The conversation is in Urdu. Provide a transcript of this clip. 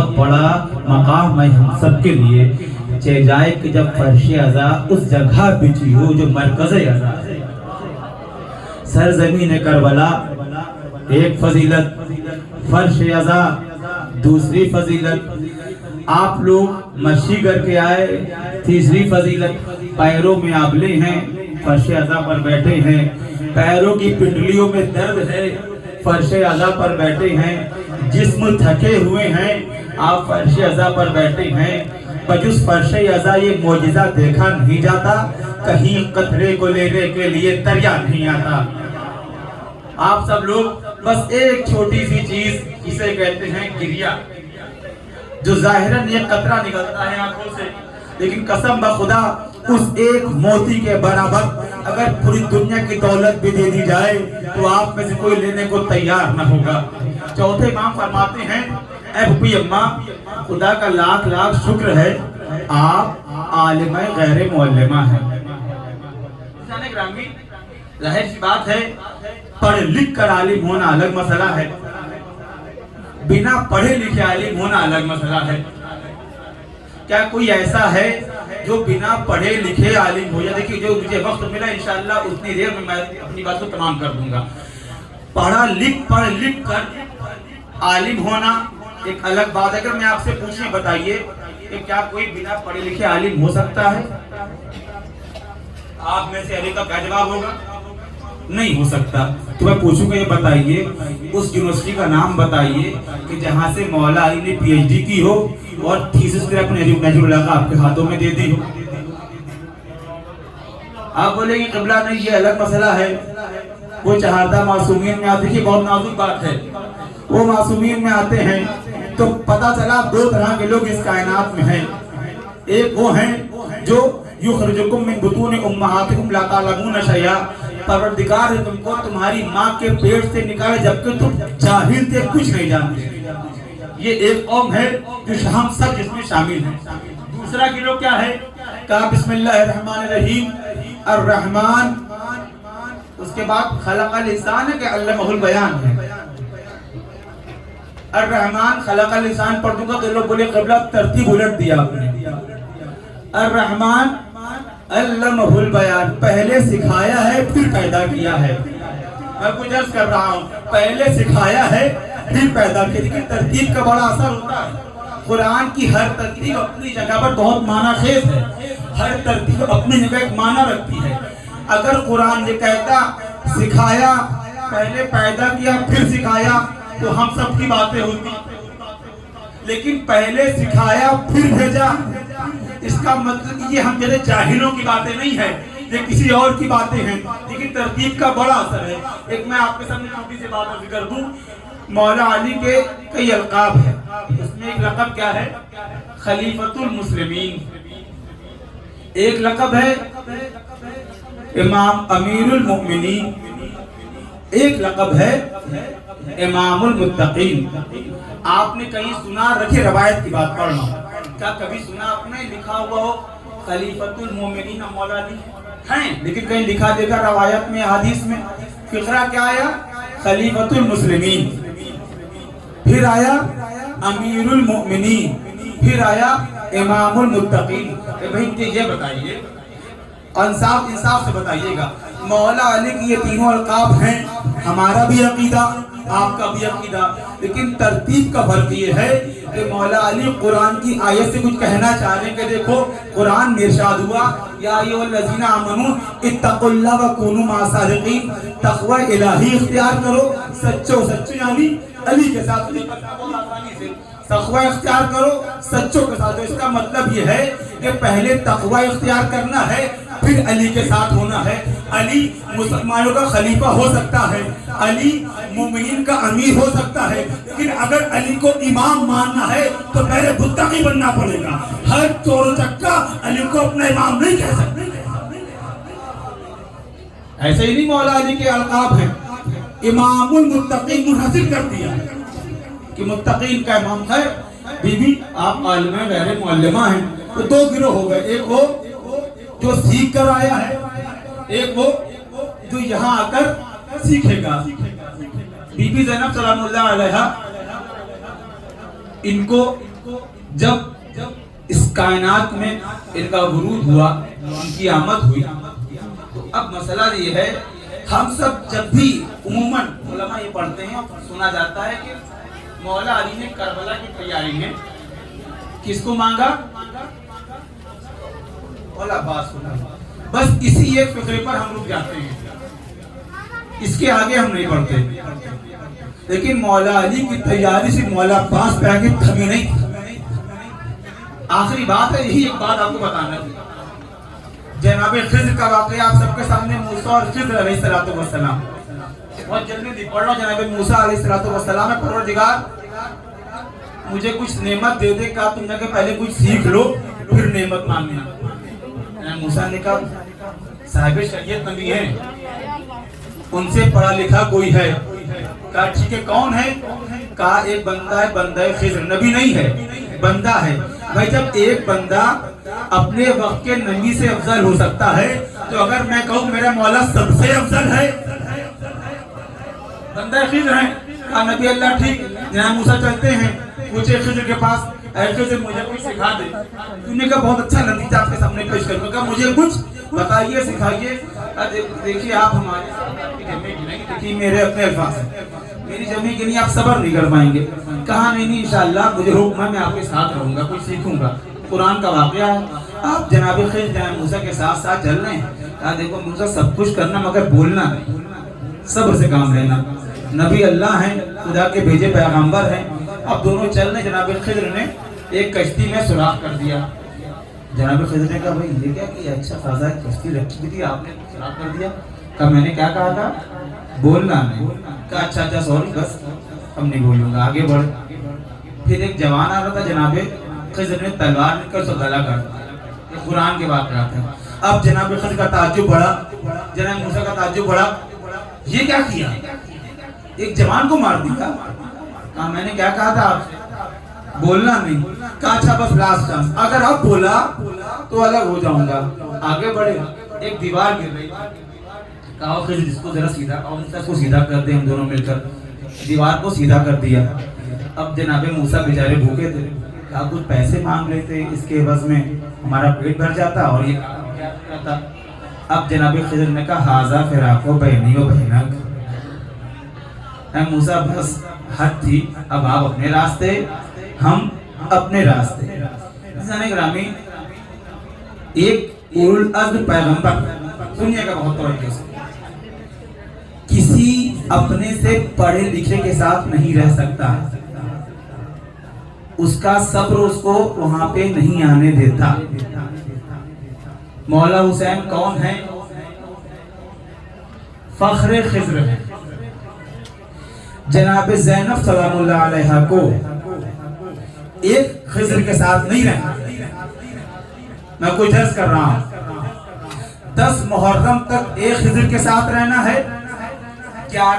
بہت بڑا مقام ہے ہم سب کے لیے چہ جائے کہ جب فرش ازا اس جگہ بچی ہو جو مرکز ازا ہے۔ سرزمین کربلا ایک فضیلت، فرش ازا دوسری فضیلت، آپ لوگ مشی کر کے آئے تیسری فضیلت، پیروں میں آبلے ہیں فرش ازا پر بیٹھے ہیں، پیروں کی پنڈلیوں میں درد ہے فرش ازا پر بیٹھے ہیں، جسم تھکے ہوئے ہیں آپ فرش ازا پر بیٹھے ہیں، بجز فرش ازا یہ معجزہ دیکھا نہیں جاتا، کہیں قطرے کو لینے کے لیے دریا نہیں آتا۔ آپ سب لوگ بس ایک چھوٹی سی چیز اسے کہتے ہیں گریا، جو ظاہراً یہ قطرہ نکلتا ہے آنکھوں سے، لیکن قسم بخدا اس ایک موتی کے برابر اگر پوری دنیا کی دولت بھی دے دی جائے تو آپ میں سے کوئی لینے کو تیار نہ ہوگا۔ چوتھے امام فرماتے ہیں اے بھوپی اماں، خدا کا لاکھ لاکھ شکر ہے آپ عالمہ غیر معلمہ ہیں۔ ظاہر سی بات ہے پڑھ لکھ کر عالم ہونا الگ مسئلہ ہے، بنا پڑھے لکھے عالم ہونا الگ مسئلہ ہے۔ کیا کوئی ایسا ہے جو بنا پڑھے لکھے عالم ہو؟ یا دیکھیے جو مجھے وقت ملا انشاءاللہ اتنی دیر میں اپنی بات کو تمام کر دوں گا۔ پڑھ لکھ کر عالم ہونا ایک الگ بات ہے۔ اگر میں آپ سے پوچھیں بتائیے کہ کیا کوئی بنا پڑھے لکھے عالم ہو سکتا ہے؟ آپ میں سے ابھی تک کیا جواب ہوگا؟ نہیں ہو سکتا۔ تو میں پوچھوں گا یہ بتائیے اس یونیورسٹی کا نام بتائیے کہ جہاں سے مولا علی نے پی ایچ ڈی کی ہو اور تھیسس پھر اپنے نجم اللہ کا آپ کے ہاتھوں میں دے دی ہو۔ آپ بولیں گے قبلہ نہیں یہ الگ مسئلہ ہے، وہ چہاردہ معصومین میں آتے ہیں، بہت نازک بات ہے، وہ معصومین میں آتے ہیں تو پتہ چلا دو طرح کے لوگ اس کائنات میں ہیں۔ ایک وہ ہیں جو یخرجکم من بطون امہاتکم لا تعلمون شیئا، پروردگار نے تم کو تمہاری ماں کے پیٹ سے نکالے جبکہ تم جاہل تھے، کچھ نہیں جانتے۔ یہ ایک قوم ہے جو ہم سب جس میں شامل ہیں۔ دوسرا گروہ کیا ہے؟ کہا بسم اللہ الرحمن الرحیم الرحمن، اس کے بعد خلق الانسان ہے کہ علمہ البیان ہے۔ الرحمن خلق الانسان پڑھ دوں گا تو لوگ بولے قبلہ ترتیب الٹ دیا آپ نے۔ الرحمن علمہ البیان، پہلے سکھایا ہے پھر پیدا کیا ہے۔ میں کچھ عرض کر رہا ہوں، پہلے سکھایا ہے پھر پیدا کیا، لیکن ترتیب کا بڑا اثر ہوتا ہے۔ قرآن کی ہر ترتیب اپنی جگہ پر بہت معنی خیز ہے، ہر ترتیب اپنی جگہ ایک معنی رکھتی ہے۔ اگر قرآن یہ کہتا سکھایا پہلے پیدا کیا پھر سکھایا تو ہم سب کی باتیں ہوتی، لیکن پہلے سکھایا پھر بھیجا، اس کا مطلب یہ ہم جیسے جاہلوں کی باتیں نہیں ہے، یہ کسی اور کی باتیں ہیں، لیکن ترتیب کا بڑا اثر ہے۔ ایک میں آپ کے سامنے چھوٹی سی بات ذکر دوں، مولا علی کے کئی القاب ہیں، اس میں ایک لقب کیا ہے؟ خلیفۃ المسلمین، ایک لقب ہے امام امیر المؤمنین، ایک لقب ہے امام المتقین۔ آپ نے کہیں سنا، رکھے روایت کی بات پڑھنا، کیا کبھی سنا آپ نے لکھا ہوا ہو خلیفۃ المومنین مولا علی ہیں؟ لیکن کہیں لکھا دیکھا روایت میں حدیث میں فقرہ کیا آیا؟ خلیفۃ المسلمین، پھر آیا امیر المؤمنین، پھر آیا امام المتقین۔ بھائی یہ بتائیے انصاف سے بتائیے گا، مولا علی کی یہ تینوں القاب ہیں، ہمارا بھی عقیدہ آپ کا بھی عقیدہ، لیکن ترتیب کا فرق یہ ہے کہ مولا علی قرآن کی آیت سے کچھ کہنا چاہ رہے ہیں کہ دیکھو قرآن میں ارشاد ہوا یا ایھا الذین آمنوا اتقوا اللہ وکونوا مع الصادقین، تقوی الہی اختیار کرو، سچو یعنی علی کے ساتھ تقوی اختیار کرو سچوں کے ساتھ۔ اس کا مطلب یہ ہے کہ پہلے تقوی اختیار کرنا ہے پھر علی کے ساتھ ہونا ہے۔ علی مسلمانوں کا خلیفہ ہو سکتا ہے، علی مومنین کا امیر ہو سکتا ہے، لیکن اگر علی کو امام ماننا ہے تو پہلے متقی بننا پڑے گا۔ ہر چور و چکا علی کو اپنا امام نہیں کہہ سکتے۔ ایسے ہی نہیں مولا علی کے القاب ہیں، امام المتقین منحصر کر دیا کہ متقین کا امام ہے۔ بی بی آپ عالمہ غیر معلمہ ہیں، تو دو گروہ ہو گئے، ایک وہ جو سیکھ کر آیا ہے، ایک وہ جو یہاں آ کر سیکھے گا۔ بی بی زینب سلام اللہ علیہا ان کو جب اس کائنات میں ان کا ورود ہوا، ان کی آمد ہوئی، تو اب مسئلہ یہ ہے، ہم سب جب بھی عموماً علماء یہ پڑھتے ہیں، سنا جاتا ہے کہ مولا علی نے کربلا کی تیاری میں کس کو مانگا؟ مولا عباس کو مانگا۔ بس اسی ایک فقرے پر ہم رک جاتے ہیں، اس کے آگے ہم نہیں بڑھتے، لیکن مولا علی کی تیاری سے مولا عباس پہ آگے تھمی نہیں۔ آخری بات ہے، یہی ایک بات آپ کو بتانا تھی۔ جناب خضر کا واقعہ آپ سب کے سامنے، موسیٰ اور خضر علیہ السلام، بہت جلدی پڑھ لو۔ جناب موسیٰ علیہ السلام ہے، پروردگار مجھے کچھ نعمت دے دے، کہا تم نے کہ پہلے کچھ سیکھ لو پھر نعمت مانگنا۔ جناب موسیٰ نے کہا صاحب شریعت نبی ہیں، ان سے پڑھا لکھا کوئی ہے؟ کہا ٹھیک ہے، کون ہے؟ کہا ایک بندہ ہے، بندہ خضر، نبی نہیں ہے، بندہ ہے۔ بھائی جب ایک بندہ اپنے وقت کے نبی سے افضل ہو سکتا ہے، تو اگر میں کہوں میرا مولا سب سے افضل ہے، بندہ خضر ہے، کہا نبی اللہ ٹھیک۔ جناب موسیٰ چلتے ہیں، پوچھے خضر کے پاس، اے خضر مجھے کچھ سکھا دے۔ تو نے کہا بہت اچھا نتیجہ آپ کے سامنے پیش کروں گا، مجھے کچھ بتائیے، سکھائیے۔ دیکھیے آپ ہمارے جمعے گنیں گے، دیکھیے میرے اپنے الفاظ ہیں، میری جمعے گنی آپ صبر نہیں کر پائیں گے۔ کہا نہیں انشاءاللہ مجھے حکم ہے، میں آپ کے ساتھ رہوں گا، کچھ سیکھوں گا۔ قرآن کا واقعہ ہے، آپ جناب خضر جناب موسیٰ کے ساتھ ساتھ چل رہے ہیں۔ کہا دیکھو موسیٰ سب کچھ کرنا مگر بولنا نہیں، صبر سے کام لینا، نبی اللہ ہیں، خدا کے بھیجے پیغمبر ہیں۔ اب دونوں چل رہے، جناب خضر نے ایک کشتی میں سوراخ کر دیا۔ جناب خضر نے کہا بھائی یہ کیا کیا؟ اچھا خاصا کشتی رکھی تھی، آپ نے سوراخ کر دیا۔ کہا میں نے کیا کہا تھا؟ بولنا نہیں۔ کہا اچھا سوری، بس اب نہیں بولوں گا، آگے بڑھ۔ پھر ایک جوان آ رہا تھا، جناب خضر نے تلوار نکل سو گلا کر دیا۔ یہ قرآن کے واقعات ہیں۔ اب جناب خضر کا تعجب بڑھا، جناب موسیٰ کا تعجب بڑھا، یہ کیا کیا؟ ایک جوان کو مار دیا۔ کہا میں نے کیا کہا تھا آپ سے؟ بولنا نہیں۔ کہا اچھا بس لاسٹ چانس، اگر اب بولا تو الگ ہو جاؤں گا۔ آگے بڑھے، ایک دیوار گر رہی، کہا خضر جس کو ذرا سیدھا، اور اس کو سیدھا کر دیں ہم دونوں مل کر۔ دیوار کو سیدھا کر دیا۔ اب جناب موسیٰ بیچارے بھوکے تھے، کہا کچھ پیسے مانگ رہے تھے، اس کے عوض میں ہمارا پیٹ بھر جاتا اور یہ کیا کرتا۔ اب جناب خضر نے کہا ہاذا فراق بینی و بینک۔ اے موسیٰ بس حد تھی، اب آپ اپنے راستے، ہم اپنے راستے۔ عزیزان گرامی، ایک اولو العزم پیغمبر، سنیے گا بہت توجہ سے، کسی اپنے سے پڑھے لکھے کے ساتھ نہیں رہ سکتا، اس کا صبر اس کو وہاں پہ نہیں آنے دیتا۔ مولا حسین کون ہے؟ فخر خضر ہے۔ جناب زینب سلام اللہ علیہ کو ایک خضر کے ساتھ نہیں رہنا۔ میں کوئی درس کر رہا ہوں، 10 محرم تک ایک خضر کے ساتھ رہنا ہے، 11